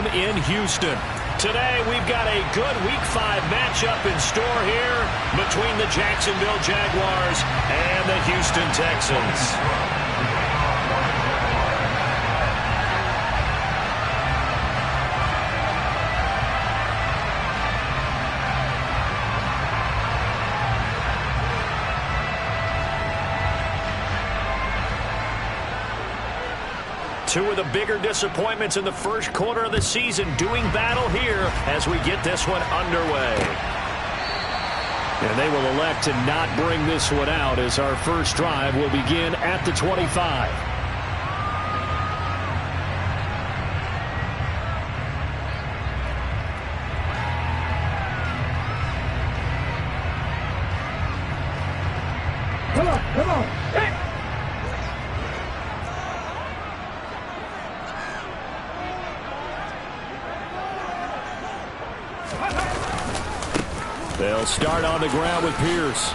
Stadium in Houston. Today, we've got a good Week 5 matchup in store here between the Jacksonville Jaguars and the Houston Texans. Two of the bigger disappointments in the first quarter of the season doing battle here as we get this one underway. And they will elect to not bring this one out as our first drive will begin at the 25. Come on. Hey. They'll start on the ground with Pierce.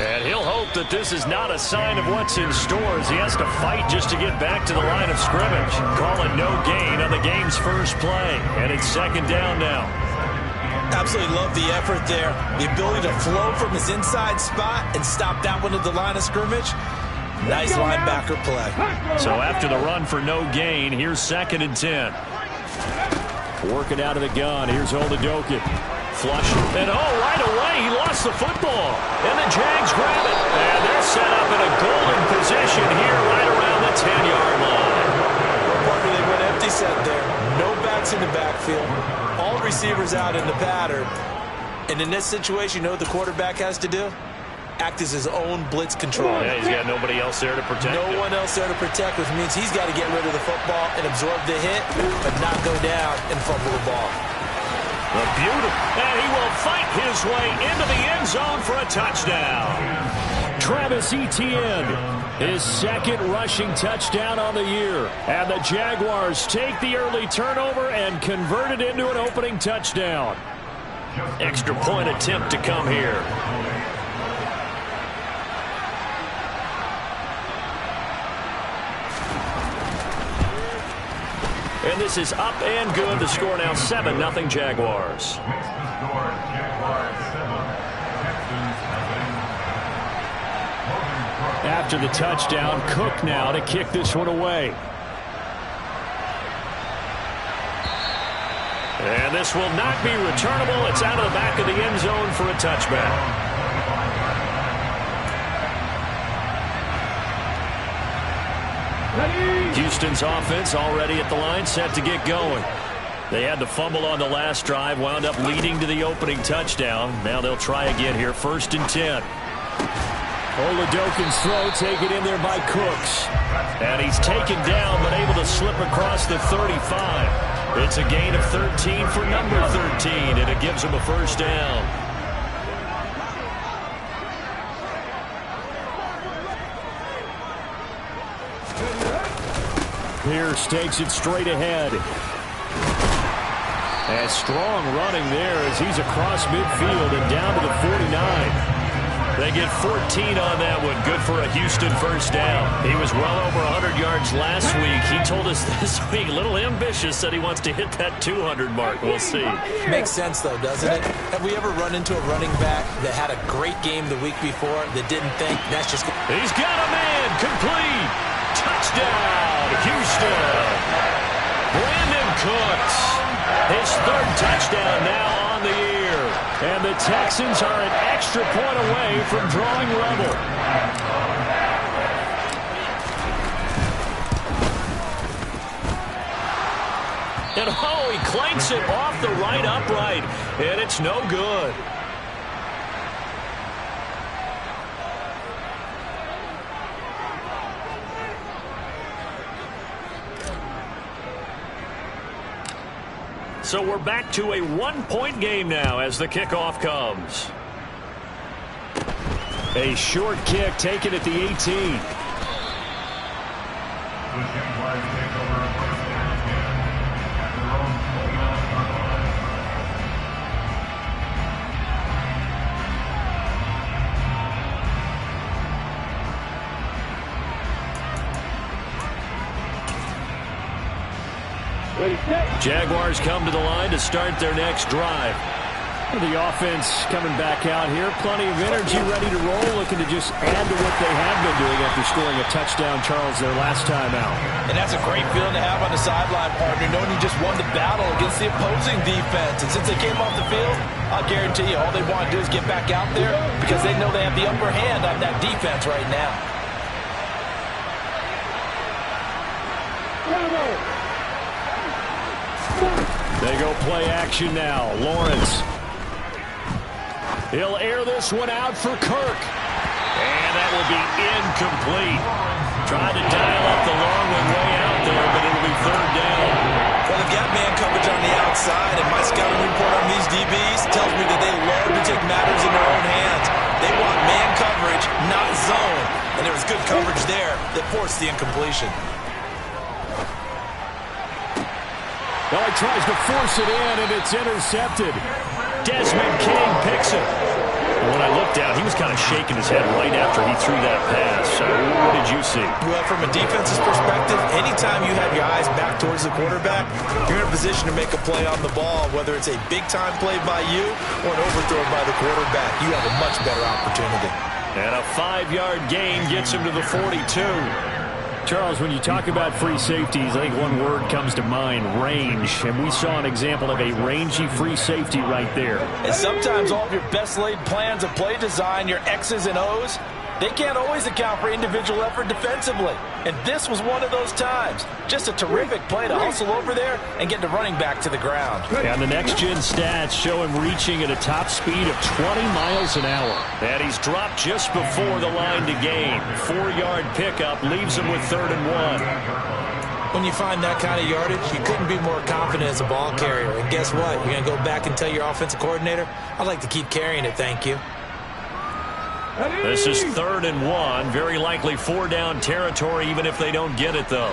And he'll hope that this is not a sign of what's in store as he has to fight just to get back to the line of scrimmage. Call it no gain on the game's first play. And it's second down now. Absolutely love the effort there. The ability to flow from his inside spot and stop that one at the line of scrimmage. Nice linebacker play. So after the run for no gain, here's second and 10. Working out of the gun. Here's Oladokun. Flush. And right away, he lost the football. And the Jags grab it. And they're set up in a golden position here right around the 10-yard line. Partner, they went empty set there. No backs in the backfield. All receivers out in the pattern. And in this situation, you know what the quarterback has to do? Act as his own blitz control. Yeah, he's got nobody else there to protect him. No one else there to protect, which means he's got to get rid of the football and absorb the hit, but not go down and fumble the ball. Beautiful. And he will fight his way into the end zone for a touchdown. Travis Etienne, his second rushing touchdown on the year. And the Jaguars take the early turnover and convert it into an opening touchdown. Extra point attempt to come here. And this is up and good. The score now 7-0 Jaguars. After the touchdown, Cook now to kick this one away. And this will not be returnable. It's out of the back of the end zone for a touchback. Houston's offense already at the line, set to get going. They had the fumble on the last drive, wound up leading to the opening touchdown. Now they'll try again here, first and 10. Oladokun's throw taken in there by Cooks. And he's taken down, but able to slip across the 35. It's a gain of 13 for number 13, and it gives him a first down. Pierce takes it straight ahead. And strong running there as he's across midfield and down to the 49. They get 14 on that one. Good for a Houston first down. He was well over 100 yards last week. He told us this week, a little ambitious, said he wants to hit that 200 mark. We'll see. Makes sense, though, doesn't it? Have we ever run into a running back that had a great game the week before that didn't think that's just... He's got a man. Complete. Touchdown, Houston. Brandon Cooks. His third touchdown now on the year. And the Texans are an extra point away from drawing level. And he clanks it off the right upright. And it's no good. So we're back to a one-point game now as the kickoff comes. A short kick taken at the 18. Ready, set. Jaguars come to the line to start their next drive. The offense coming back out here. Plenty of energy, ready to roll, looking to just add to what they have been doing after scoring a touchdown, Charles, their last time out. And that's a great feeling to have on the sideline, partner, knowing you just won the battle against the opposing defense. And since they came off the field, I'll guarantee you all they want to do is get back out there because they know they have the upper hand on that defense right now. They go play action now. Lawrence. He'll air this one out for Kirk. And that will be incomplete. Tried to dial up the long one way out there, but it'll be third down. Well, they've got man coverage on the outside, and my scouting report on these DBs tells me that they love to take matters in their own hands. They want man coverage, not zone. And there was good coverage there that forced the incompletion. Well, he tries to force it in, and it's intercepted. Desmond King picks it. When I looked down, he was kind of shaking his head right after he threw that pass. So what did you see? Well, from a defense's perspective, anytime you have your eyes back towards the quarterback, you're in a position to make a play on the ball, whether it's a big-time play by you or an overthrow by the quarterback. You have a much better opportunity. And a 5-yard gain gets him to the 42. Charles, when you talk about free safeties, I think one word comes to mind, range. And we saw an example of a rangy free safety right there. And sometimes all of your best laid plans of play design, your X's and O's, they can't always account for individual effort defensively. And this was one of those times. Just a terrific play to hustle over there and get the running back to the ground. And the next-gen stats show him reaching at a top speed of 20 miles an hour. And he's dropped just before the line to gain. 4-yard pickup leaves him with 3rd and 1. When you find that kind of yardage, you couldn't be more confident as a ball carrier. And guess what? You're going to go back and tell your offensive coordinator, I'd like to keep carrying it, thank you. This is 3rd and 1. Very likely 4-down territory, even if they don't get it, though.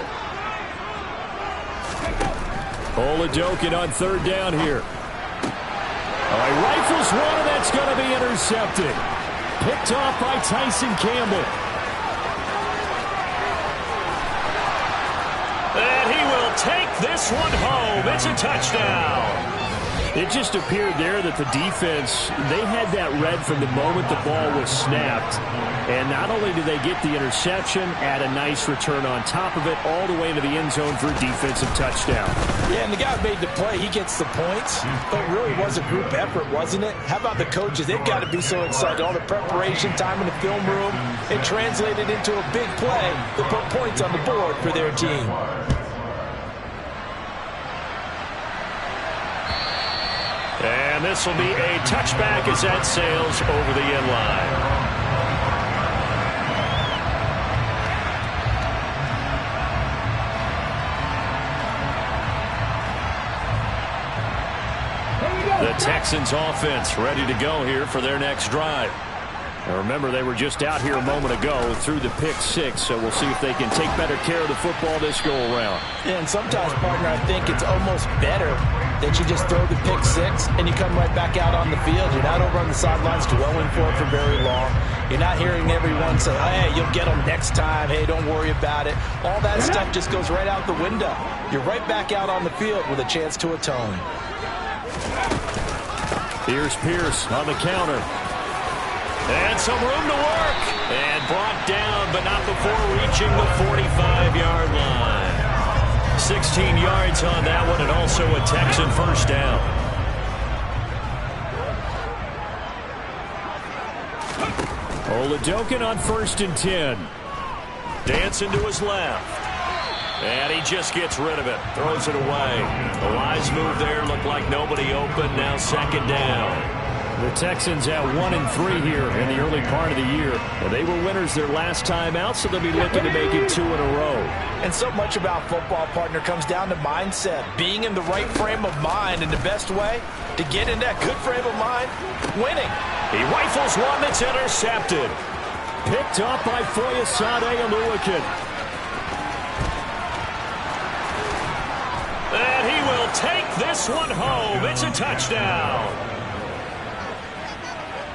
Oladokin on 3rd down here. He rifles one, and that's going to be intercepted. Picked off by Tyson Campbell. And he will take this one home. It's a touchdown. It just appeared there that the defense, they had that read from the moment the ball was snapped. And not only did they get the interception, add a nice return on top of it, all the way into the end zone for a defensive touchdown. Yeah, and the guy who made the play, he gets the points. But it really was a group effort, wasn't it? How about the coaches? They've got to be so excited. All the preparation, time in the film room, it translated into a big play that put points on the board for their team. And this will be a touchback as that sails over the end line. The Texans offense ready to go here for their next drive. Now remember, they were just out here a moment ago through the pick 6, so we'll see if they can take better care of the football this go-around. Yeah, and sometimes, partner, I think it's almost better that you just throw the pick 6 and you come right back out on the field. You're not over on the sidelines dwelling for it for very long. You're not hearing everyone say, hey, you'll get them next time. Hey, don't worry about it. All that stuff just goes right out the window. You're right back out on the field with a chance to atone. Here's Pierce on the counter. And some room to work. And brought down, but not before reaching the 45-yard line. 16 yards on that one, and also a Texan first down. Oladokin on 1st and 10. Dancing to his left. And he just gets rid of it. Throws it away. A wise move there. Looked like nobody open. Now 2nd down. The Texans at 1-3 here in the early part of the year. They were winners their last time out, so they'll be looking to make it 2 in a row. And so much about football, partner, comes down to mindset. Being in the right frame of mind, and the best way to get in that good frame of mind, winning. He rifles one that's intercepted. Picked up by Foyesade Oluwakin. And he will take this one home. It's a touchdown.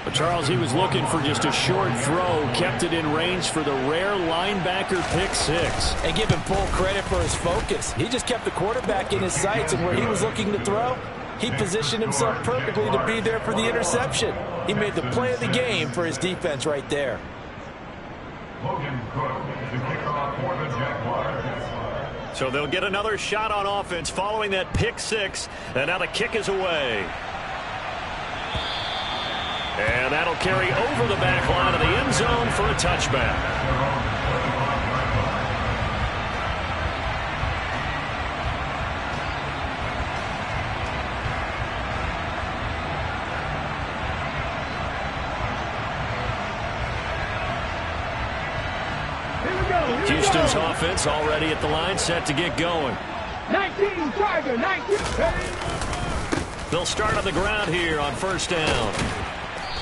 But Charles, he was looking for just a short throw, kept it in range for the rare linebacker pick six. And give him full credit for his focus. He just kept the quarterback in his sights, and where he was looking to throw, he positioned himself perfectly to be there for the interception. He made the play of the game for his defense right there. So they'll get another shot on offense following that pick six, and now the kick is away. And that'll carry over the back line of the end zone for a touchback. Houston's offense already at the line, set to get going. 19, Tiger, 19. They'll start on the ground here on first down.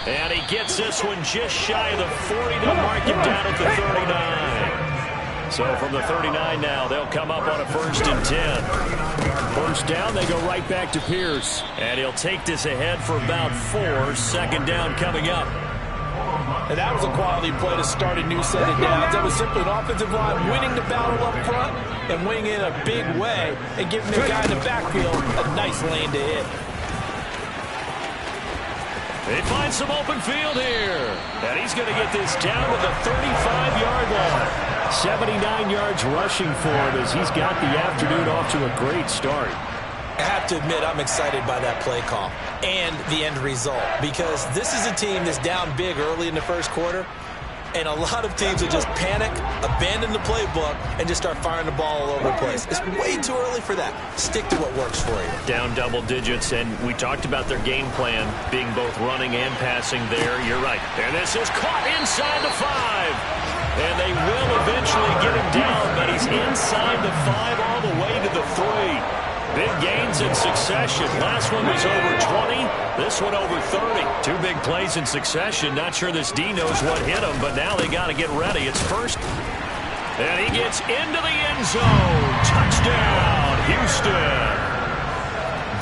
And he gets this one just shy of the 40 to mark him down at the 39. So from the 39 now, they'll come up on a 1st and 10. First down, they go right back to Pierce. And he'll take this ahead for about 4. Second down coming up. And that was a quality play to start a new set of downs. That was simply an offensive line winning the battle up front and winning in a big way and giving the guy in the backfield a nice lane to hit. They find some open field here. And he's going to get this down to the 35-yard line. 79 yards rushing for him as he's got the afternoon off to a great start. I have to admit, I'm excited by that play call and the end result, because this is a team that's down big early in the first quarter, and a lot of teams will just panic, abandon the playbook, and just start firing the ball all over the place. It's way too early for that. Stick to what works for you. Down double digits, and we talked about their game plan being both running and passing there. You're right. And this is caught inside the 5. And they will eventually get him down, but he's inside the 5 all the way to the 3. Big gains in succession. Last one was over 20. This one over 30. 2 big plays in succession. Not sure this D knows what hit him, but now they got to get ready. It's first. And he gets into the end zone. Touchdown, Houston.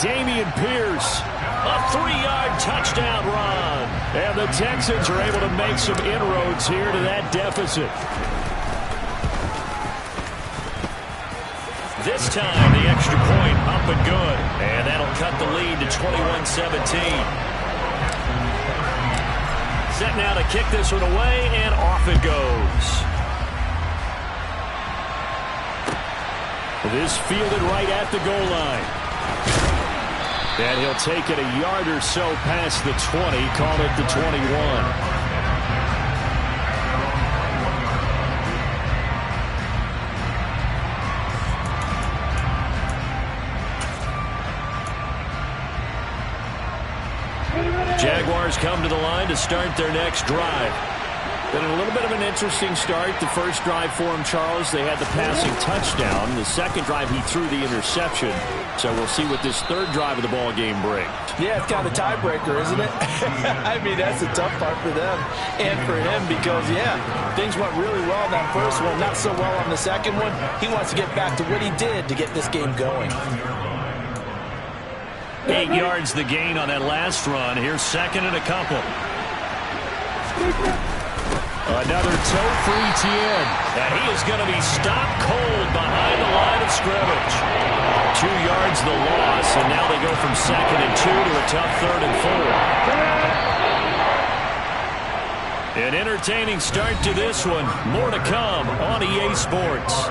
Dameon Pierce, a 3-yard touchdown run. And the Texans are able to make some inroads here to that deficit. This time, the extra point up and good. And that'll cut the lead to 21-17. Set now to kick this one away, and off it goes. This fielded right at the goal line. And he'll take it a yard or so past the 20, call it the 21. Jaguars come to the line to start their next drive. Been a little bit of an interesting start. The first drive for him, Charles, they had the passing touchdown. The second drive, he threw the interception. So we'll see what this third drive of the ball game brings. Yeah, it's kind of a tiebreaker, isn't it? I mean, that's the tough part for them and for him because, yeah, things went really well on that first one, not so well on the second one. He wants to get back to what he did to get this game going. 8 yards the gain on that last run. Here's second and a couple. Another toe for Etienne. And he is going to be stopped cold behind the line of scrimmage. 2 yards the loss, and now they go from 2nd and 2 to a tough 3rd and 4. An entertaining start to this one. More to come on EA Sports.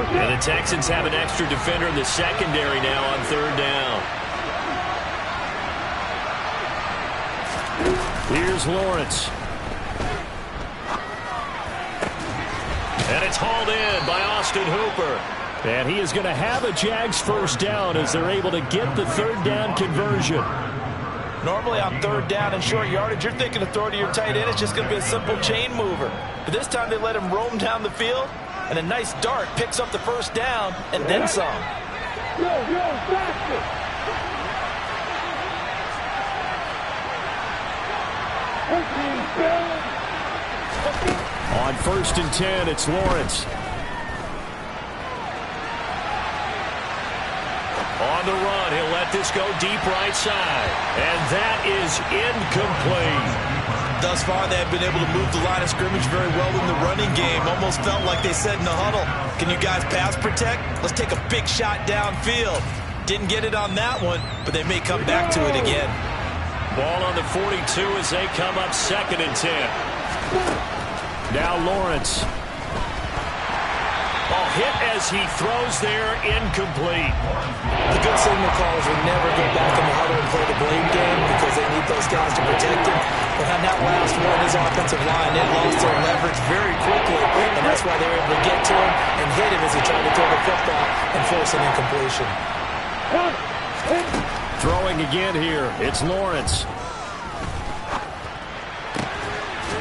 And the Texans have an extra defender in the secondary now on 3rd down. Here's Lawrence. And it's hauled in by Austin Hooper. And he is going to have a Jags first down as they're able to get the 3rd down conversion. Normally on 3rd down and short yardage, you're thinking of throw to your tight end. It's just going to be a simple chain mover. But this time they let him roam down the field. And a nice dart picks up the first down and then some. On 1st and 10, it's Lawrence. On the run, he'll let this go deep right side. And that is incomplete. Thus far, they have been able to move the line of scrimmage very well in the running game. Almost felt like they said in the huddle, can you guys pass protect? Let's take a big shot downfield. Didn't get it on that one, but they may come back to it again. Ball on the 42 as they come up 2nd and 10. Now Lawrence. Oh, hit as he throws there, incomplete. The good signal callers will never go back in the huddle and play the blame game because they need those guys to protect him. But on that last one, his offensive line, they lost their leverage very quickly, and that's why they were able to get to him and hit him as he tried to throw the football and force an incompletion. Throwing again here, it's Lawrence.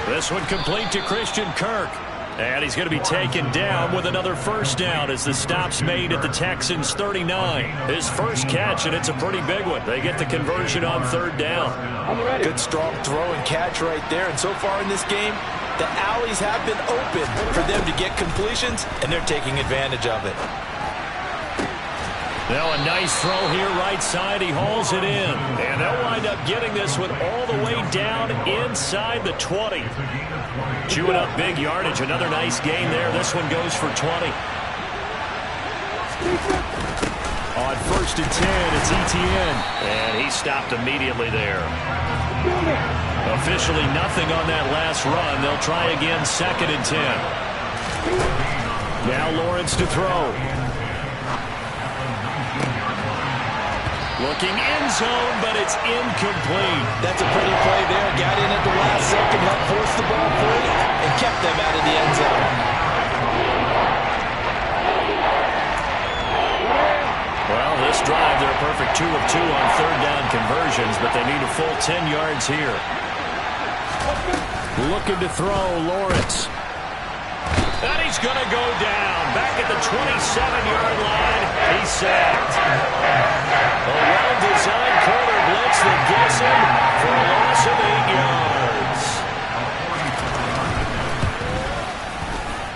This one complete to Christian Kirk. And he's going to be taken down with another first down as the stop's made at the Texans' 39. His first catch, and it's a pretty big one. They get the conversion on 3rd down. Good strong throw and catch right there. And so far in this game, the alleys have been open for them to get completions, and they're taking advantage of it. Now a nice throw here right side. He hauls it in. And they'll wind up getting this one all the way down inside the 20. Chewing up big yardage. Another nice gain there. This one goes for 20. On 1st and 10, it's Etienne. And he stopped immediately there. Officially nothing on that last run. They'll try again 2nd and 10. Now Lawrence to throw. Looking end zone, but it's incomplete. That's a pretty play there. Got in at the last second, helped force the ball free, and kept them out of the end zone. Well, this drive, they're a perfect 2 of 2 on 3rd down conversions, but they need a full 10 yards here. Looking to throw, Lawrence. And he's going to go down. Back at the 27-yard line. He's sacked. A well-designed corner blitz that gets him for a loss of 8 yards.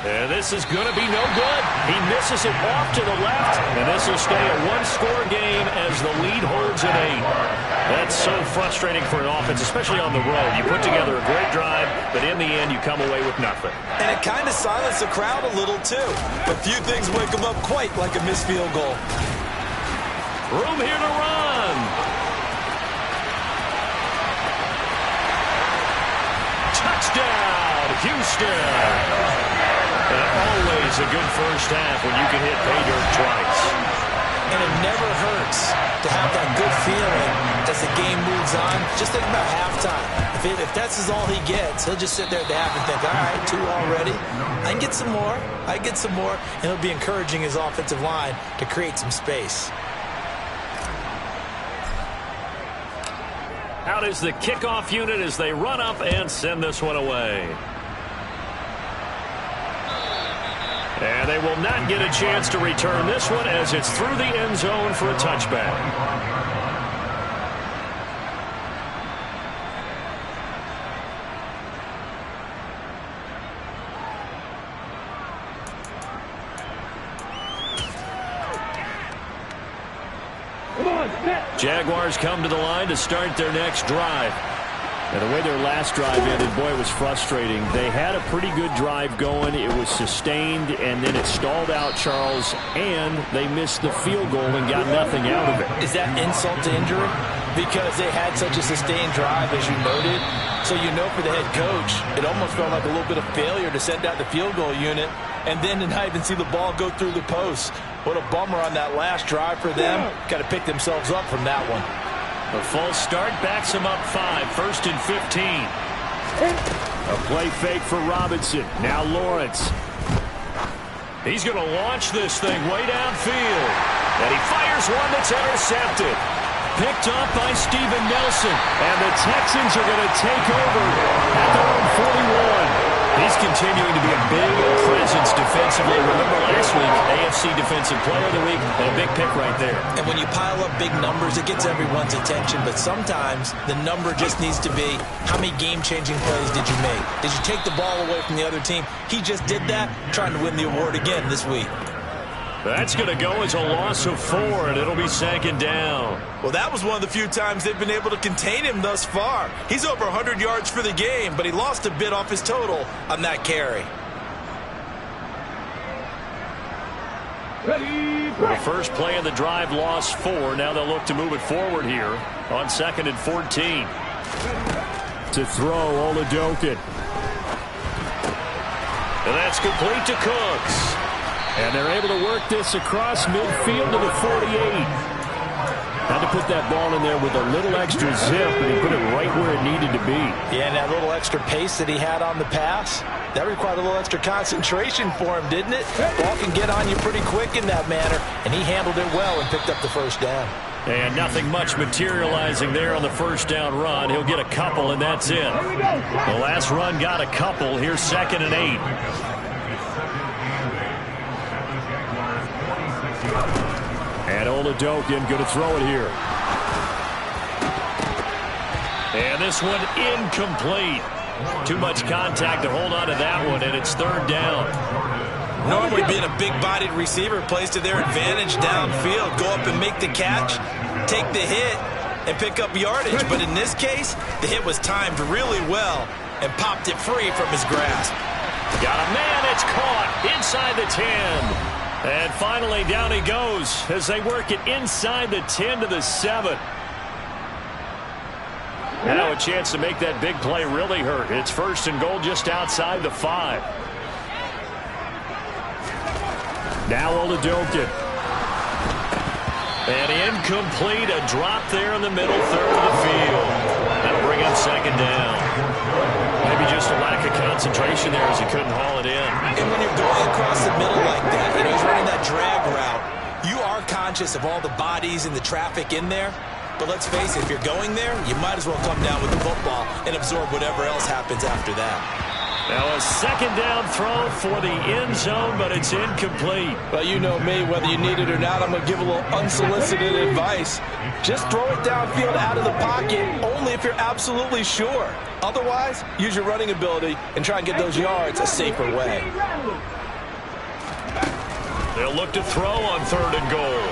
And this is going to be no good. He misses it off to the left, and this will stay a 1-score game as the lead holds at 8. That's so frustrating for an offense, especially on the road. You put together a great drive, but in the end, you come away with nothing. And it kind of silenced the crowd a little, too. But few things wake them up quite like a missed field goal. Room here to run. Touchdown, Houston. And always a good first half when you can hit pay dirt twice. And it never hurts to have that good feeling as the game moves on. Just think about halftime. If that's all he gets, he'll just sit there at the half and think, all right, 2 already. I can get some more. I can get some more. And he'll be encouraging his offensive line to create some space. Out is the kickoff unit as they run up and send this one away. And they will not get a chance to return this one as it's through the end zone for a touchback. Jaguars come to the line to start their next drive. And the way their last drive ended, boy, it was frustrating. They had a pretty good drive going. It was sustained, and then it stalled out, Charles, and they missed the field goal and got nothing out of it. Is that insult to injury? Because they had such a sustained drive, as you noted. So you know for the head coach, it almost felt like a little bit of failure to send out the field goal unit and then to not even see the ball go through the post. What a bummer on that last drive for them. Got to pick themselves up from that one. The false start backs him up 5, 1st and 15. A play fake for Robinson. Now Lawrence. He's going to launch this thing way downfield. And he fires one that's intercepted. Picked up by Steven Nelson. And the Texans are going to take over at their own 41. He's continuing to be a big presence defensively. Remember last week, AFC Defensive Player of the Week, and a big pick right there. And when you pile up big numbers, it gets everyone's attention. But sometimes the number just needs to be, how many game-changing plays did you make? Did you take the ball away from the other team? He just did that, trying to win the award again this week. That's going to go as a loss of 4, and it'll be 2nd down. Well, that was one of the few times they've been able to contain him thus far. He's over 100 yards for the game, but he lost a bit off his total on that carry. The first play of the drive lost 4. Now they'll look to move it forward here on 2nd and 14. To throw, Oladokin. And that's complete to Cooks. And they're able to work this across midfield to the 48. Had to put that ball in there with a little extra zip, and he put it right where it needed to be. Yeah, and that little extra pace that he had on the pass, that required a little extra concentration for him, didn't it? Ball can get on you pretty quick in that manner, and he handled it well and picked up the first down. And nothing much materializing there on the first down run. He'll get a couple, and that's it. The last run got a couple. Here's 2nd and 8. And Oladokin going to throw it here. And this one incomplete. Too much contact to hold on to that one, and it's 3rd down. Normally being a big-bodied receiver plays to their advantage downfield. Go up and make the catch, take the hit, and pick up yardage. But in this case, the hit was timed really well and popped it free from his grasp. Got a man, it's caught inside the 10. And finally, down he goes as they work it inside the 10 to the 7. Now a chance to make that big play really hurt. It's 1st and goal just outside the 5. Now Oladokin. And incomplete, a drop there in the middle 3rd of the field. That'll bring up 2nd down. Maybe just a lack of concentration there as he couldn't haul it in. And when you're going across the middle like that, you know, he's running that drag route, you are conscious of all the bodies and the traffic in there. But let's face it, if you're going there, you might as well come down with the football and absorb whatever else happens after that. Now a 2nd down throw for the end zone, but it's incomplete. Well, you know me, whether you need it or not, I'm going to give a little unsolicited advice. Just throw it downfield out of the pocket, only if you're absolutely sure. Otherwise, use your running ability and try and get those yards a safer way. They'll look to throw on 3rd and goal.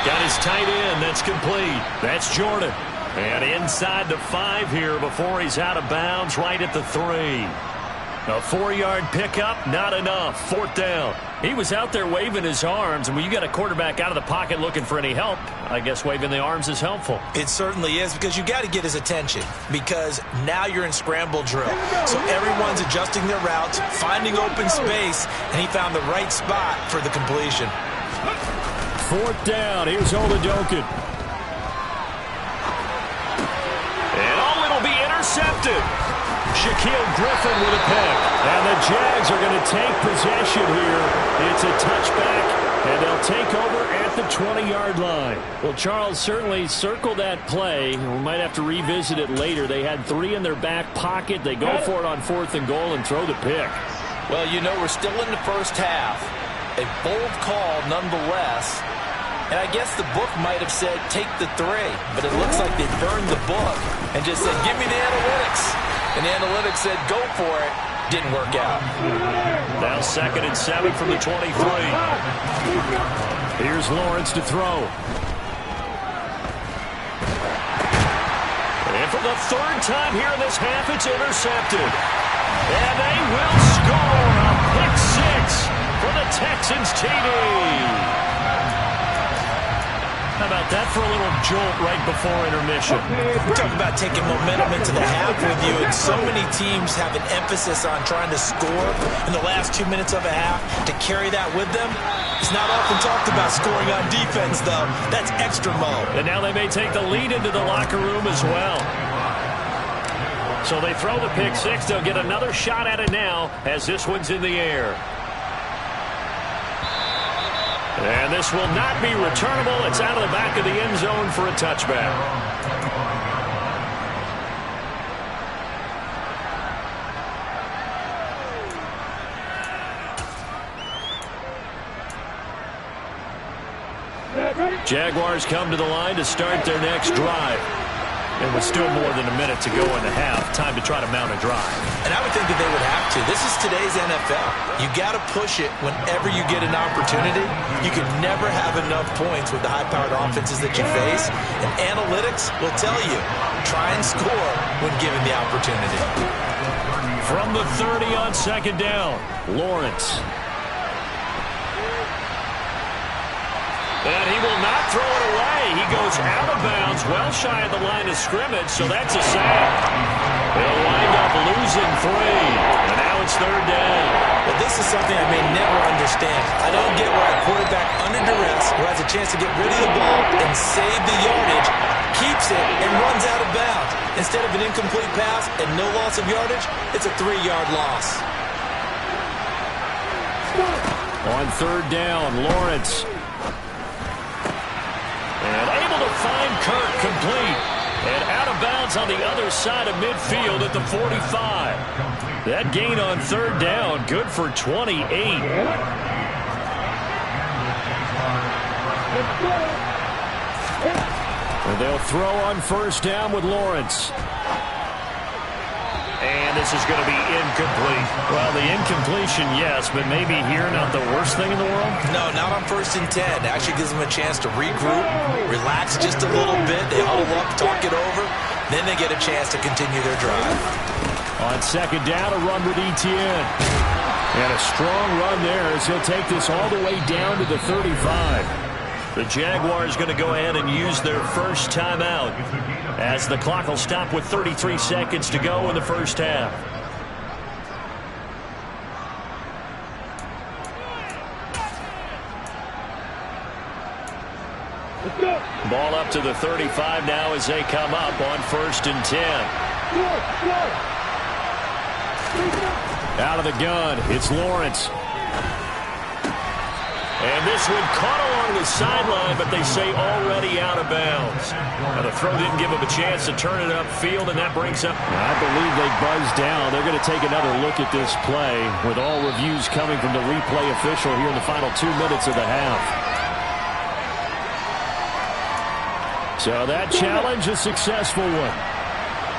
Got his tight end. That's complete. That's Jordan. And inside the 5 here before he's out of bounds right at the 3. A 4-yard pickup, not enough. 4th down. He was out there waving his arms, and when you got a quarterback out of the pocket looking for any help, I guess waving the arms is helpful. It certainly is, because you got to get his attention, because now you're in scramble drill. So everyone's adjusting their routes, finding open space, and he found the right spot for the completion. 4th down. Here's Oladokin. And it'll be intercepted. Shaquille Griffin with a pick. And the Jags are going to take possession here. It's a touchback, and they'll take over at the 20-yard line. Well, Charles, certainly circle that play. We might have to revisit it later. They had 3 in their back pocket. They go for it on 4th and goal and throw the pick. Well, you know, we're still in the first half. A bold call nonetheless. And I guess the book might have said, take the 3. But it looks like they burned the book and just said, give me the analytics. And the analytics said, go for it. Didn't work out. Now 2nd and 7 from the 23. Here's Lawrence to throw. And for the 3rd time here in this half, it's intercepted. And they will score a pick 6 for the Texans TD. How about that for a little jolt right before intermission? Talk about taking momentum into the half with you, and so many teams have an emphasis on trying to score in the last 2 minutes of a half. To carry that with them, it's not often talked about scoring on defense, though. That's extra mode. And now they may take the lead into the locker room as well. So they throw the pick 6. They'll get another shot at it now as this one's in the air. And this will not be returnable. It's out of the back of the end zone for a touchback. Jaguars come to the line to start their next drive. And with still more than a minute to go in the half, time to try to mount a drive. And I would think that they would have to. This is today's NFL. You got to push it whenever you get an opportunity. You can never have enough points with the high-powered offenses that you face. And analytics will tell you, try and score when given the opportunity. From the 30 on second down, Lawrence. And he will not throw it away. He goes out of bounds, well shy of the line of scrimmage, so that's a sack. They'll wind up losing 3. And now it's third down. Well, this is something I may never understand. I don't get why a quarterback under duress who has a chance to get rid of the ball and save the yardage keeps it and runs out of bounds. Instead of an incomplete pass and no loss of yardage, it's a 3-yard loss. On third down, Lawrence. And able to find Kirk complete. And out of bounds on the other side of midfield at the 45. That gain on third down, good for 28. And they'll throw on first down with Lawrence. And this is going to be incomplete. Well, the incompletion, yes, but maybe here not the worst thing in the world? No, not on 1st and 10. It actually gives them a chance to regroup, relax just a little bit. They huddle up, talk it over. Then they get a chance to continue their drive. On second down, a run with Etienne. And a strong run there as he'll take this all the way down to the 35. The Jaguars going to go ahead and use their first timeout as the clock will stop with 33 seconds to go in the first half. Ball up to the 35 now as they come up on 1st and 10. Out of the gun, it's Lawrence. And this one caught along the sideline, but they say already out of bounds. Now the throw didn't give him a chance to turn it upfield, and that brings up. I believe they buzzed down. They're going to take another look at this play with all reviews coming from the replay official here in the final 2 minutes of the half. So that challenge, a successful one.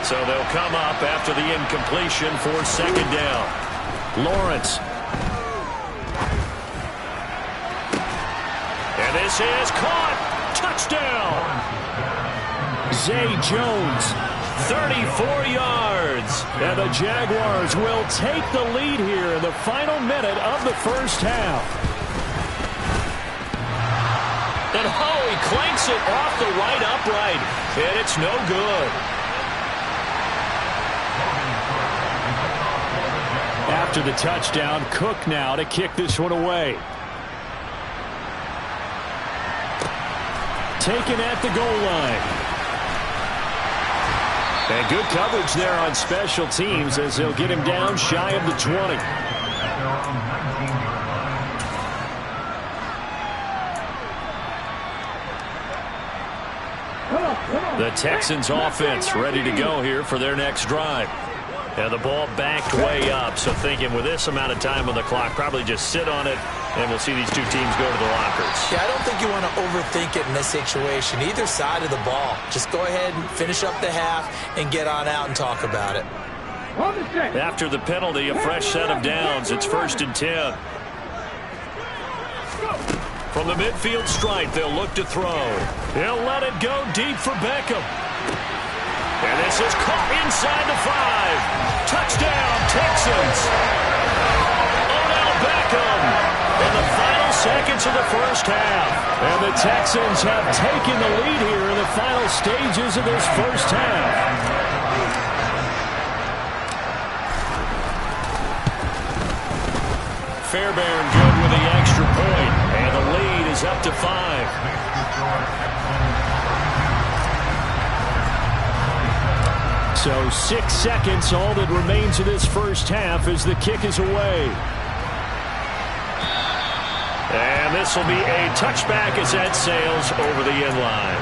So they'll come up after the incompletion for second down. Lawrence. And this is caught. Touchdown. Zay Jones, 34 yards. And the Jaguars will take the lead here in the final minute of the first half. And he clanks it off the right upright. And it's no good. After the touchdown, Cook now to kick this one away. Taken at the goal line. And good coverage there on special teams as they'll get him down shy of the 20. The Texans offense ready to go here for their next drive. And the ball backed way up, so thinking with this amount of time on the clock, probably just sit on it, and we'll see these two teams go to the lockers. Yeah, I don't think you want to overthink it in this situation, either side of the ball. Just go ahead and finish up the half and get on out and talk about it. After the penalty, a fresh set of downs. It's 1st and 10. From the midfield stripe, they'll look to throw. He'll let it go deep for Beckham. And this is caught inside the 5. Touchdown, Texans. Odell Beckham in the final seconds of the first half. And the Texans have taken the lead here in the final stages of this first half. Fairbairn good with the extra point, and the lead is up to 5. So 6 seconds, all that remains of this first half as the kick is away. And this will be a touchback as that sails over the end line.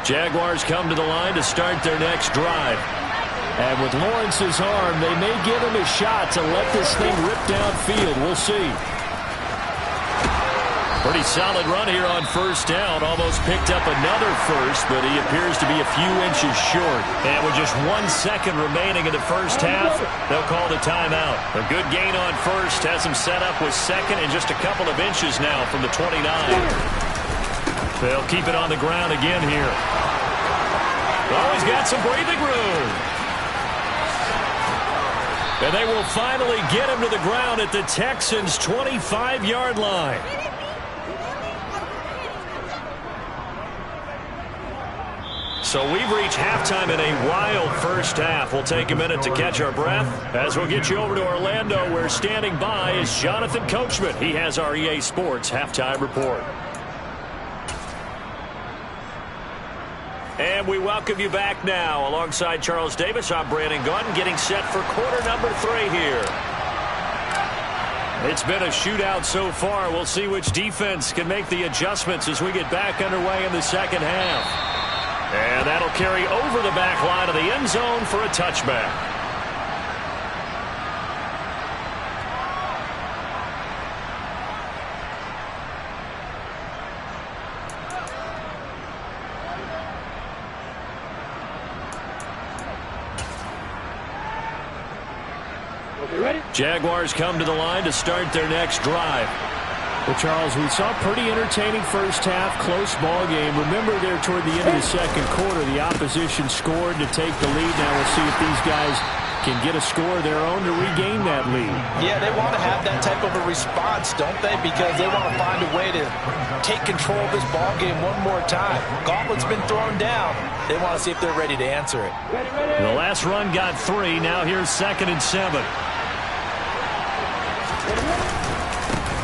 Jaguars come to the line to start their next drive. And with Lawrence's arm, they may give him a shot to let this thing rip downfield. We'll see. Pretty solid run here on first down. Almost picked up another first, but he appears to be a few inches short. And with just 1 second remaining in the first half, they'll call the timeout. A good gain on first has him set up with second and just a couple of inches now from the 29. They'll keep it on the ground again here. Oh, he's got some breathing room. And they will finally get him to the ground at the Texans' 25-yard line. So we've reached halftime in a wild first half. We'll take a minute to catch our breath as we'll get you over to Orlando, where standing by is Jonathan Coachman. He has our EA Sports halftime report. And we welcome you back now. Alongside Charles Davis, I'm Brandon Gaudin, getting set for quarter number 3 here. It's been a shootout so far. We'll see which defense can make the adjustments as we get back underway in the second half. And that'll carry over the back line of the end zone for a touchback. Jaguars come to the line to start their next drive. Well, Charles, we saw a pretty entertaining first half, close ball game. Remember there toward the end of the second quarter, the opposition scored to take the lead. Now we'll see if these guys can get a score of their own to regain that lead. Yeah, they want to have that type of a response, don't they? Because they want to find a way to take control of this ball game one more time. Gauntlet's been thrown down. They want to see if they're ready to answer it. The last run got 3. Now here's 2nd and 7.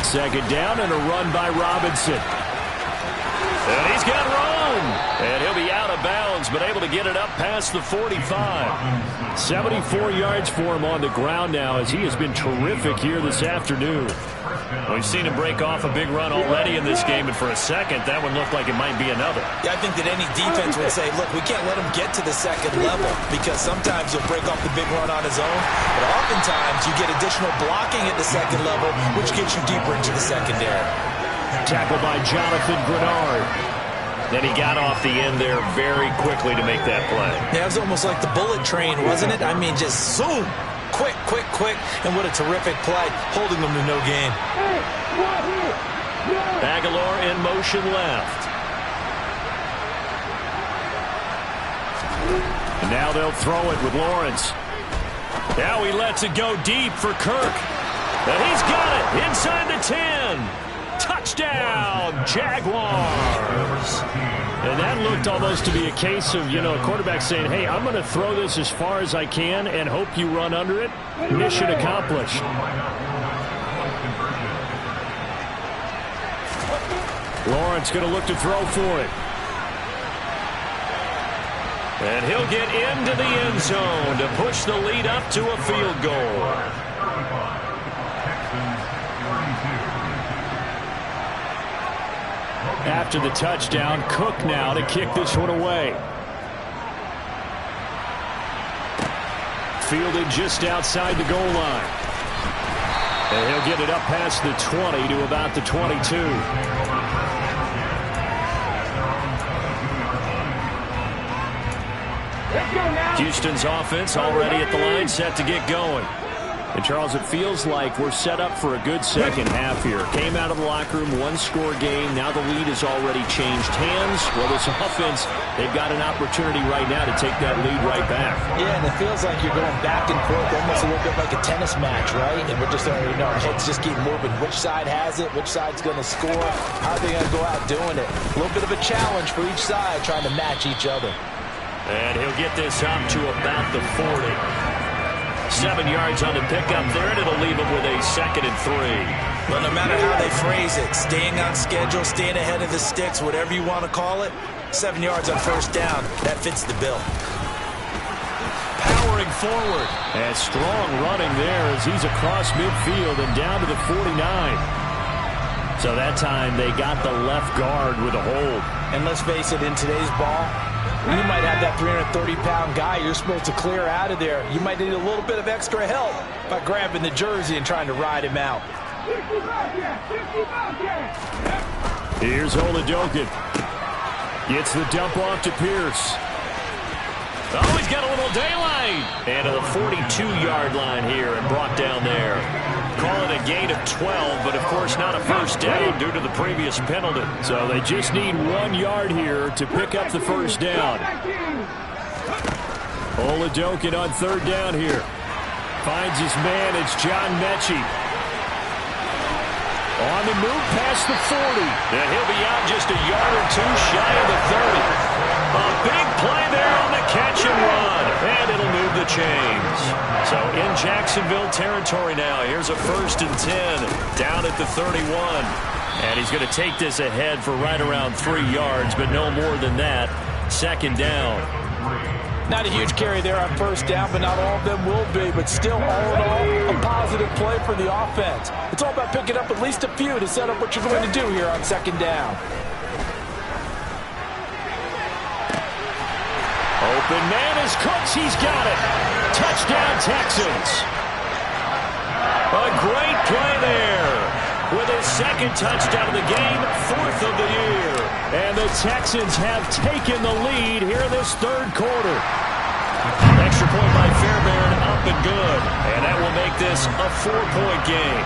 Second down and a run by Robinson. And he's got room. And he'll be out of bounds, but able to get it up past the 45. 74 yards for him on the ground now, as he has been terrific here this afternoon. We've seen him break off a big run already in this game, and for a second, that one looked like it might be another. Yeah, I think that any defense would say, look, we can't let him get to the second level, because sometimes he'll break off the big run on his own, but oftentimes you get additional blocking at the second level, which gets you deeper into the secondary. Tackled by Jonathan Grenard. Then he got off the end there very quickly to make that play. Yeah, it was almost like the bullet train, wasn't it? I mean, just zoom. Quick, quick, quick. And what a terrific play, holding them to no gain. Aguilar in motion left. And now they'll throw it with Lawrence. Now he lets it go deep for Kirk. And he's got it inside the 10. Touchdown, Jaguars. And that looked almost to be a case of, a quarterback saying, hey, I'm going to throw this as far as I can and hope you run under it. Mission accomplished. Lawrence going to look to throw for it. And he'll get into the end zone to push the lead up to a field goal. After the touchdown, Cook now to kick this one away. Fielded just outside the goal line. And he'll get it up past the 20 to about the 22. Houston's offense already at the line, set to get going. And, Charles, it feels like we're set up for a good second half here. Came out of the locker room, one-score game. Now the lead has already changed hands. Well, this offense, they've got an opportunity right now to take that lead right back. Yeah, and it feels like you're going back and forth, almost a little bit like a tennis match, right? And we're just already know our heads just keep moving. Which side has it? Which side's going to score? How are they going to go out doing it? A little bit of a challenge for each side, trying to match each other. And he'll get this up to about the 40. 7 yards on the pickup there, and it'll leave him with a 2nd and 3. Well, no matter how they phrase it, staying on schedule, staying ahead of the sticks, whatever you want to call it, 7 yards on first down, that fits the bill. Powering forward. And strong running there as he's across midfield and down to the 49. So that time they got the left guard with a hold. And let's face it, in today's ball, You might have that 330-pound guy you're supposed to clear out of there. You might need a little bit of extra help by grabbing the jersey and trying to ride him out. Here's Oladokin. Gets the dump off to Pierce. Oh, he's got a little daylight. And to the 42-yard line here and brought down there. Call it a gain of 12, but of course not a first down due to the previous penalty. So they just need 1 yard here to pick up the first down. Oladokin on third down here. Finds his man. It's John Mechie. On the move past the 40. And he'll be out just a yard or two shy of the 30. A big play there on the catch and run. And it'll move the chains. So in Jacksonville territory now. Here's a 1st and 10 down at the 31. And he's going to take this ahead for right around 3 yards, but no more than that. 2nd down. Not a huge carry there on first down, but not all of them will be. But still, all in all, a positive play for the offense. It's all about picking up at least a few to set up what you're going to do here on 2nd down. Open man is Cooks. He's got it. Touchdown, Texans. A great play there. With his 2nd touchdown of the game, 4th of the year. And the Texans have taken the lead here in this 3rd quarter. Extra point by Fairbairn, up and good. And that will make this a 4-point game.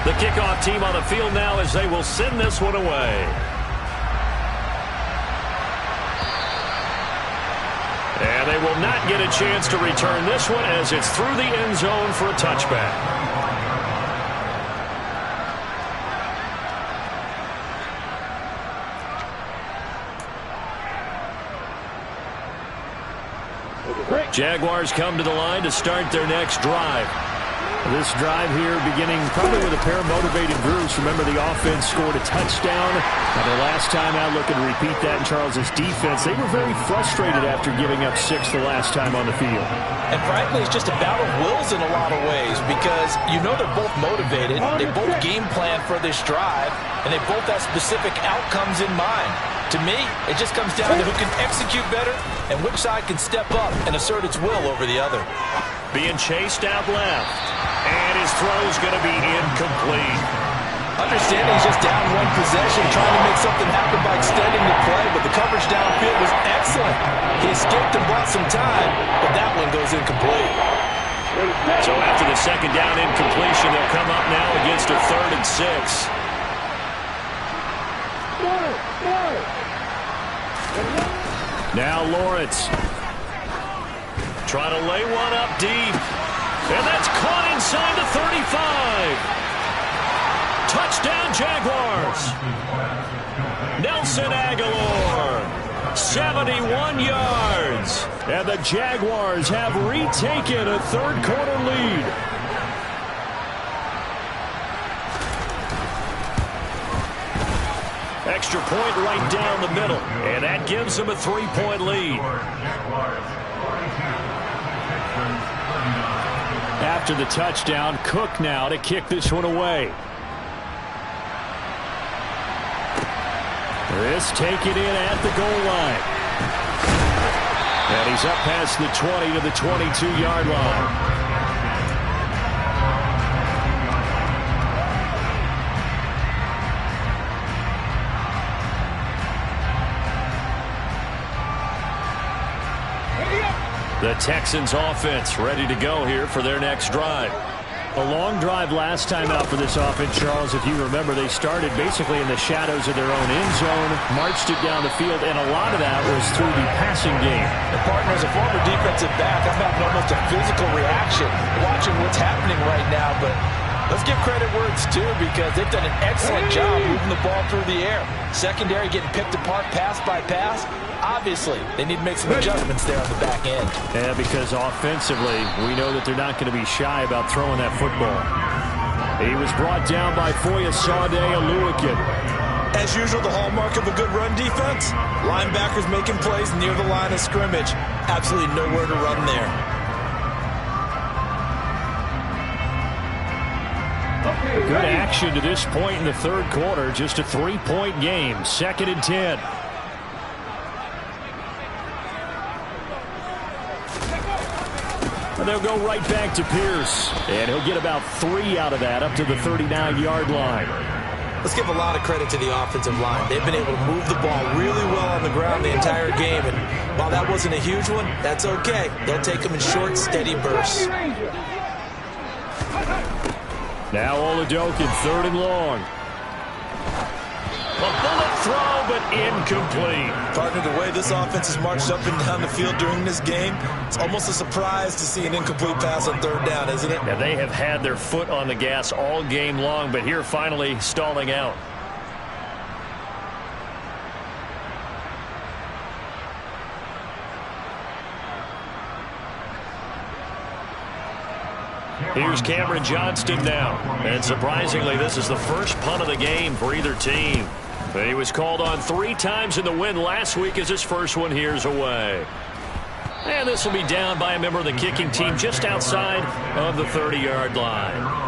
The kickoff team on the field now as they will send this one away. And they will not get a chance to return this one as it's through the end zone for a touchback. Jaguars come to the line to start their next drive. This drive here beginning probably with a pair of motivated groups. Remember, the offense scored a touchdown. Now, the last time out, looking to repeat that in Charles's defense. They were very frustrated after giving up 6 the last time on the field. And frankly, it's just a battle of wills in a lot of ways because you know they're both motivated. They both game plan for this drive, and they both have specific outcomes in mind. To me, it just comes down to who can execute better and which side can step up and assert its will over the other. Being chased out left. And his throw's going to be incomplete. Understanding he's just down 1 possession, trying to make something happen by extending the play, but the coverage downfield was excellent. He escaped and bought some time, but that one goes incomplete. So after the 2nd down incompletion, they'll come up now against a 3rd and 6. Now Lawrence. Trying to lay one up deep. And that's caught inside the 35. Touchdown, Jaguars. Nelson Aguilar, 71 yards. And the Jaguars have retaken a 3rd quarter lead. Extra point right down the middle. And that gives them a 3-point lead. After the touchdown, Cook now to kick this one away. This taken in at the goal line. And he's up past the 20 to the 22-yard line. The Texans offense ready to go here for their next drive. A long drive last time out for this offense, Charles. If you remember, they started basically in the shadows of their own end zone, marched it down the field, and a lot of that was through the passing game. And partner, as a former defensive back, I'm having almost a physical reaction watching what's happening right now, but let's give credit where it's due because they've done an excellent job moving the ball through the air. Secondary getting picked apart pass by pass. Obviously, they need to make some adjustments there on the back end. Yeah, because offensively, we know that they're not going to be shy about throwing that football. He was brought down by Foyesade Oluwakin. As usual, the hallmark of a good run defense, linebackers making plays near the line of scrimmage. Absolutely nowhere to run there. Good action to this point in the third quarter. Just a 3-point game. 2nd and 10. And they'll go right back to Pierce. And he'll get about 3 out of that, up to the 39-yard line. Let's give a lot of credit to the offensive line. They've been able to move the ball really well on the ground the entire game. And while that wasn't a huge one, that's okay. They'll take them in short, steady bursts. Now Oladokin, 3rd and long. A bullet throw, but incomplete. Partner, the way this offense has marched up and down the field during this game, it's almost a surprise to see an incomplete pass on 3rd down, isn't it? Now, they have had their foot on the gas all game long, but here finally stalling out. Here's Cameron Johnston now. And surprisingly, this is the first punt of the game for either team. He was called on 3 times in the win last week as his first one here's away. And this will be down by a member of the kicking team just outside of the 30-yard line.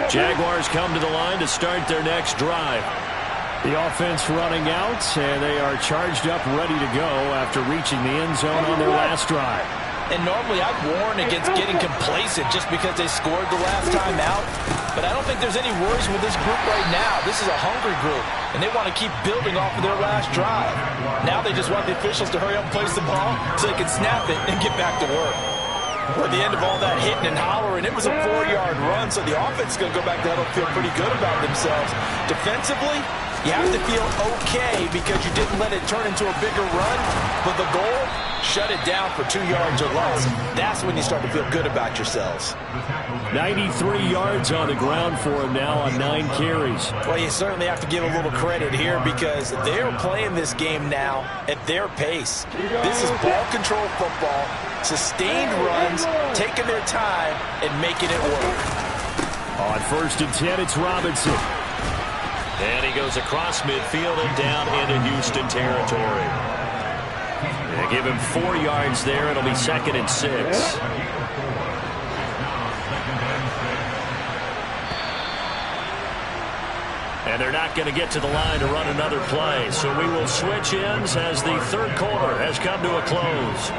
Jaguars come to the line to start their next drive. The offense running out, and they are charged up, ready to go after reaching the end zone on their last drive. And normally I'd warn against getting complacent just because they scored the last time out. But I don't think there's any worries with this group right now. This is a hungry group, and they want to keep building off of their last drive. Now they just want the officials to hurry up and place the ball so they can snap it and get back to work. At the end of all that hitting and hollering, it was a 4-yard run, so the offense is going to go back to huddle and feel pretty good about themselves. Defensively, you have to feel okay because you didn't let it turn into a bigger run, but the goal, shut it down for 2 yards or less. That's when you start to feel good about yourselves. 93 yards on the ground for him now on 9 carries. Well, you certainly have to give a little credit here because they're playing this game now at their pace. This is ball control football, sustained runs, taking their time, and making it work. On 1st and 10, it's Robinson. And he goes across midfield and down into Houston territory. They give him 4 yards there. It'll be 2nd and 6. And they're not going to get to the line to run another play. So we will switch ends as the third quarter has come to a close.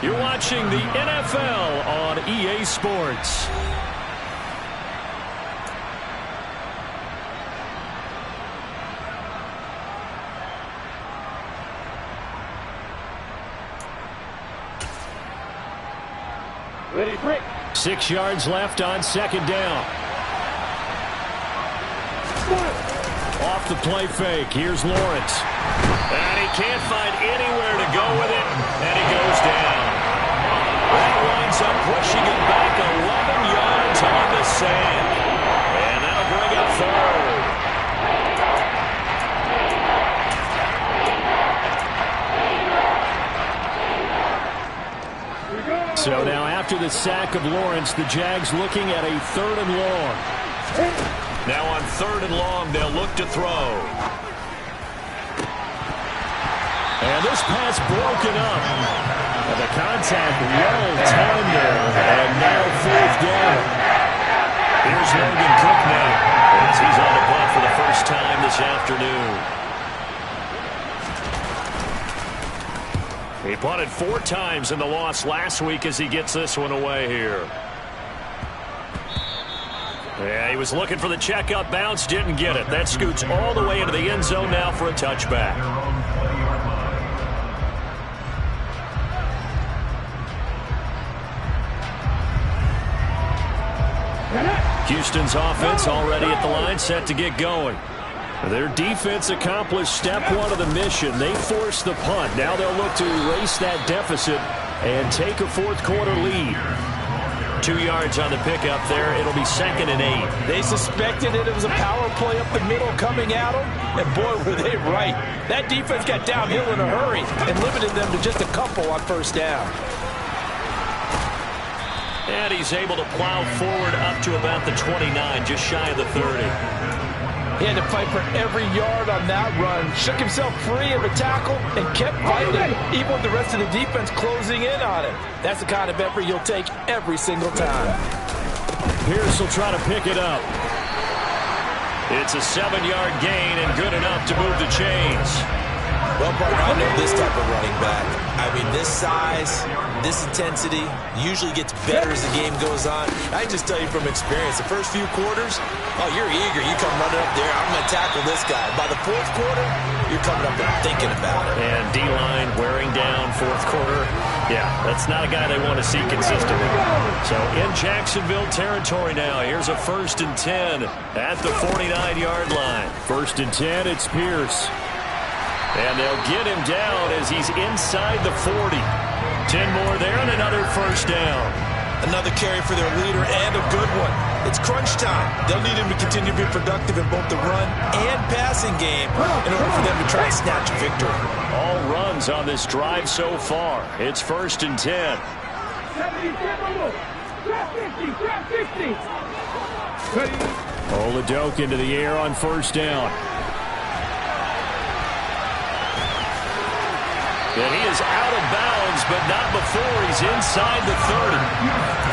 You're watching the NFL on EA Sports. Ready, break. 6 yards left on 2nd down. Off the play fake. Here's Lawrence. And he can't find anywhere to go with it. And he goes down. That winds up pushing him back 11 yards on the sand. And that'll bring up 3rd. So now after the sack of Lawrence, the Jags looking at a 3rd and long. Now on 3rd and long, they'll look to throw. And this pass broken up. And the contact well timed there. And now 4th down. Here's Logan Cook now as he's on the punt for the first time this afternoon. He punted 4 times in the loss last week as he gets this one away here. Yeah, he was looking for the checkup bounce, didn't get it. That scoots all the way into the end zone now for a touchback. Houston's offense already at the line, set to get going. Their defense accomplished step 1 of the mission. They forced the punt. Now they'll look to erase that deficit and take a 4th quarter lead. 2 yards on the pickup there. It'll be 2nd and 8. They suspected it was a power play up the middle coming at them, and boy, were they right. That defense got downhill in a hurry and limited them to just a couple on first down. And he's able to plow forward up to about the 29, just shy of the 30. He had to fight for every yard on that run, shook himself free of a tackle, and kept fighting, even with the rest of the defense closing in on him. That's the kind of effort you'll take every single time. Pierce will try to pick it up. It's a 7-yard gain and good enough to move the chains. Well, partner, I know this type of running back. I mean, this size, this intensity usually gets better as the game goes on. I can just tell you from experience, the first few quarters, oh, you're eager. You come running up there, I'm going to tackle this guy. By the fourth quarter, you're coming up and thinking about it. And D-line wearing down fourth quarter. Yeah, that's not a guy they want to see consistently. So in Jacksonville territory now, here's a 1st and 10 at the 49-yard line. 1st and 10, it's Pierce. And they'll get him down as he's inside the 40. 10 more there and another 1st down. Another carry for their leader and a good one. It's crunch time. They'll need him to continue to be productive in both the run and passing game in order for them to try and snatch a victory. All runs on this drive so far. It's 1st and 10. Oladoke into the air on 1st down. And he is out of bounds, but not before he's inside the 30.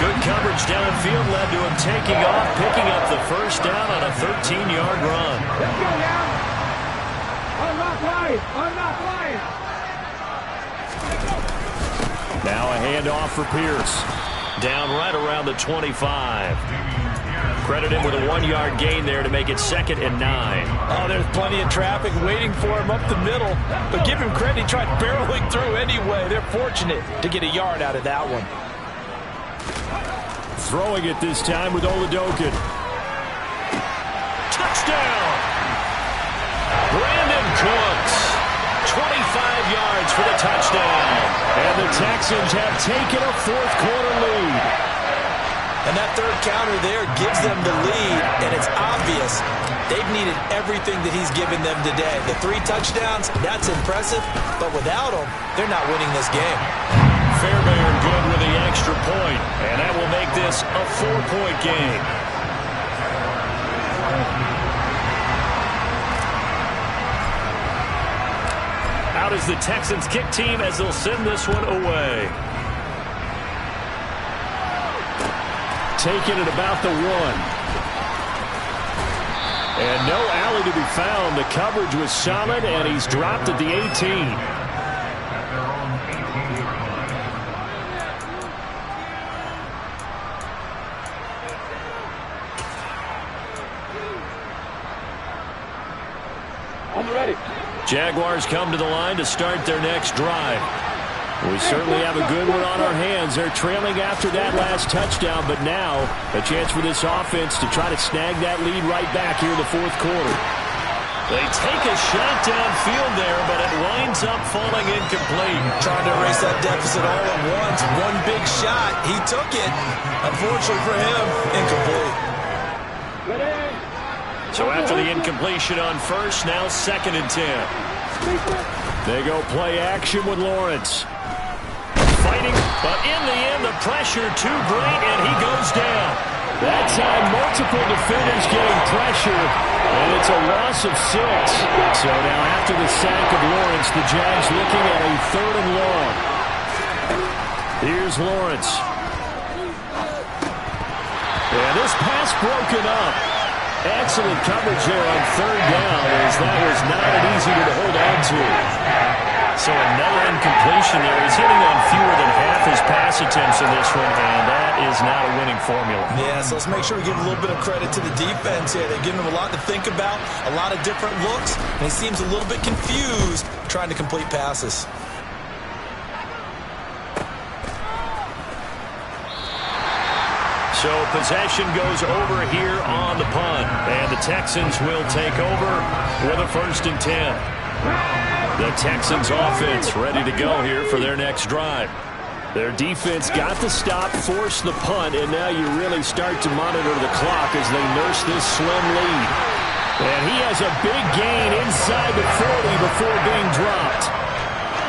Good coverage downfield led to him taking off, picking up the 1st down on a 13-yard run. Let's go now. Unlock line. Unlock line. Now a handoff for Pierce. Down right around the 25. Credit him with a 1-yard gain there to make it 2nd and 9. Oh, there's plenty of traffic waiting for him up the middle. But give him credit, he tried barreling through anyway. They're fortunate to get a yard out of that one. Throwing it this time with Oladoke. Touchdown! Brandon Cooks. 25 yards for the touchdown. And the Texans have taken a fourth-quarter lead. And that third counter there gives them the lead, and it's obvious they've needed everything that he's given them today. The 3 touchdowns, that's impressive, but without him, they're not winning this game. Fairbairn good with the extra point, and that will make this a 4-point game. Out is the Texans kick team as they'll send this one away. Taken at about the 1. And no alley to be found. The coverage was solid, and he's dropped at the 18. I'm ready. Jaguars come to the line to start their next drive. We certainly have a good one on our hands. They're trailing after that last touchdown, but now a chance for this offense to try to snag that lead right back here in the fourth quarter. They take a shot downfield there, but it winds up falling incomplete. Trying to erase that deficit all at once. One big shot. He took it. Unfortunately for him, incomplete. So after the incompletion on 1st, now 2nd and 10. They go play action with Lawrence. Fighting, but in the end, the pressure too great, and he goes down. That time, multiple defenders getting pressure, and it's a loss of 6. So now after the sack of Lawrence, the Jags looking at a 3rd and long. Here's Lawrence. And this pass broken up. Excellent coverage there on 3rd down, as that was not an easy one to hold on to. So another incompletion there. He's hitting on fewer than half his pass attempts in this one, and that is not a winning formula. Yeah, so let's make sure we give a little bit of credit to the defense here. They're giving him a lot to think about, a lot of different looks, and he seems a little bit confused trying to complete passes. So possession goes over here on the punt, and the Texans will take over with a 1st and 10. The Texans offense ready to go here for their next drive. Their defense got the stop, forced the punt, and now you really start to monitor the clock as they nurse this slim lead. And he has a big gain inside the 40 before being dropped.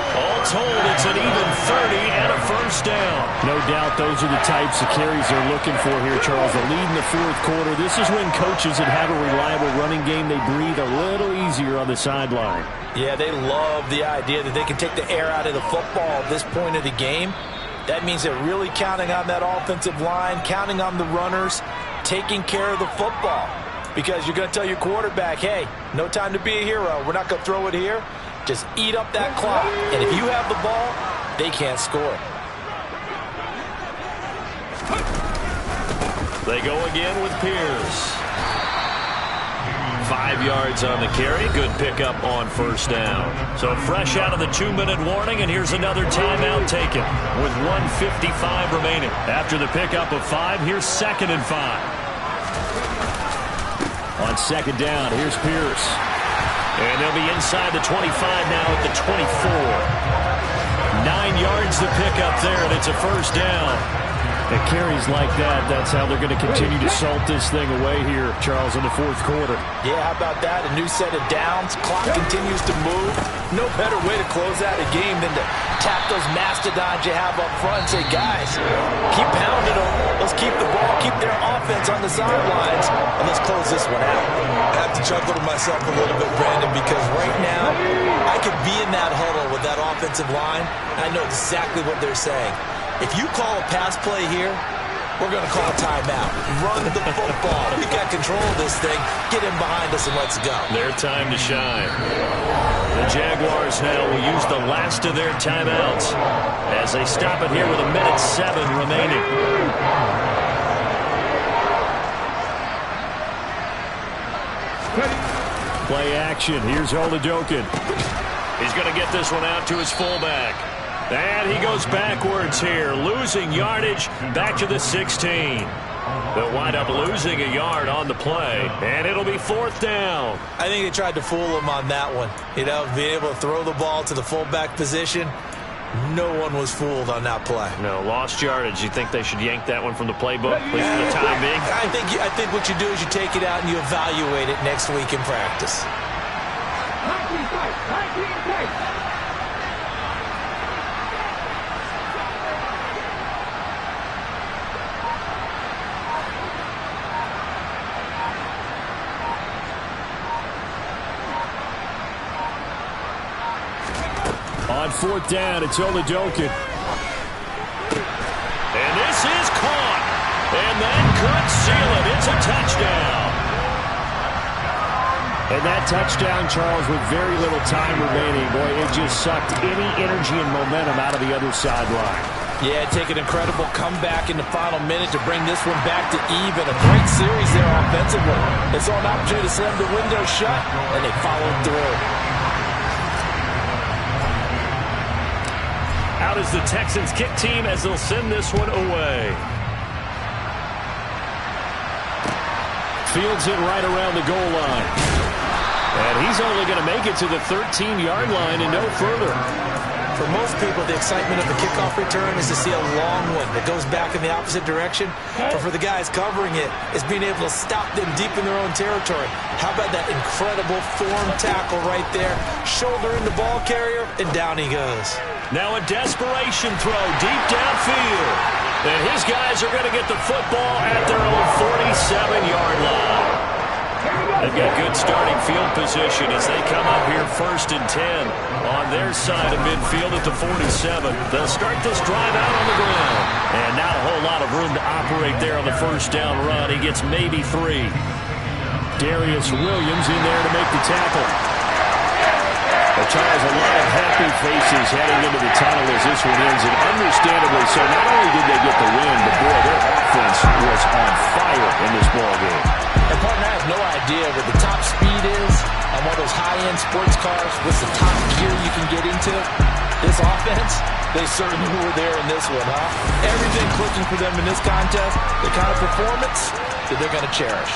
All told, it's an even 30 and a first down. No doubt those are the types of carries they're looking for here, Charles. The lead in the fourth quarter. This is when coaches that have a reliable running game, they breathe a little easier on the sideline. Yeah, they love the idea that they can take the air out of the football at this point of the game. That means they're really counting on that offensive line, counting on the runners, taking care of the football. Because you're going to tell your quarterback, hey, no time to be a hero. We're not going to throw it here. Just eat up that clock. And if you have the ball, they can't score. They go again with Pierce. 5 yards on the carry. Good pickup on first down. So fresh out of the 2-minute warning, and here's another timeout taken with 1:55 remaining. After the pickup of 5, here's 2nd and 5. On 2nd down, here's Pierce. And they'll be inside the 25 now at the 24. 9 yards to pick up there, and it's a first down. And carries like that, that's how they're going to continue to salt this thing away here, Charles, in the fourth quarter. Yeah, how about that? A new set of downs. Clock continues to move. No better way to close out a game than to tap those mastodons you have up front and say, guys, keep pounding them. Let's keep the ball, keep their offense on the sidelines, and let's close this one out. I have to chuckle to myself a little bit, Brandon, because right now I could be in that huddle with that offensive line, and I know exactly what they're saying. If you call a pass play here, we're going to call a timeout. Run the football. We've got control of this thing. Get in behind us and let's go. Their time to shine. The Jaguars now will use the last of their timeouts as they stop it here with 1:07 remaining. Play action. Here's Oladokin. He's going to get this one out to his fullback. And he goes backwards here, losing yardage back to the 16. They'll wind up losing a yard on the play, and it'll be 4th down. I think they tried to fool him on that one. You know, being able to throw the ball to the fullback position. No one was fooled on that play. No, lost yardage. You think they should yank that one from the playbook, at least for the time being? I think what you do is you take it out and you evaluate it next week in practice. 19 fight. On 4th down, it's Oladokin. And this is caught. And that could seal it. It's a touchdown. And that touchdown, Charles, with very little time remaining. Boy, it just sucked any energy and momentum out of the other sideline. Yeah, take an incredible comeback in the final minute to bring this one back to even. A great series there offensively. They saw an opportunity to slam the window shut, and they followed through. Out is the Texans kick team as they'll send this one away. Fields it right around the goal line. And he's only going to make it to the 13-yard line and no further. For most people, the excitement of the kickoff return is to see a long one that goes back in the opposite direction. But for the guys covering it, it's being able to stop them deep in their own territory. How about that incredible form tackle right there? Shoulder in the ball carrier, and down he goes. Now a desperation throw deep downfield. And his guys are going to get the football at their own 47-yard line. They've got good starting field position as they come up here 1st and 10 on their side of midfield at the 47. They'll start this drive out on the ground. And not a whole lot of room to operate there on the first down run. He gets maybe 3. Darius Williams in there to make the tackle. Charles, a lot of happy faces heading into the tunnel as this one ends, and understandably so. Not only did they get the win, but boy, their offense was on fire in this ball game. And partner, I have no idea what the top speed is on one of those high-end sports cars. What's the top gear you can get into? This offense, they certainly were there in this one, huh? Everything clicking for them in this contest, the kind of performance that they're going to cherish.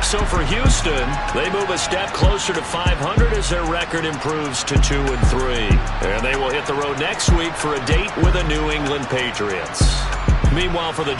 So for Houston, they move a step closer to 500 as their record improves to 2-3. And they will hit the road next week for a date with the New England Patriots. Meanwhile, for the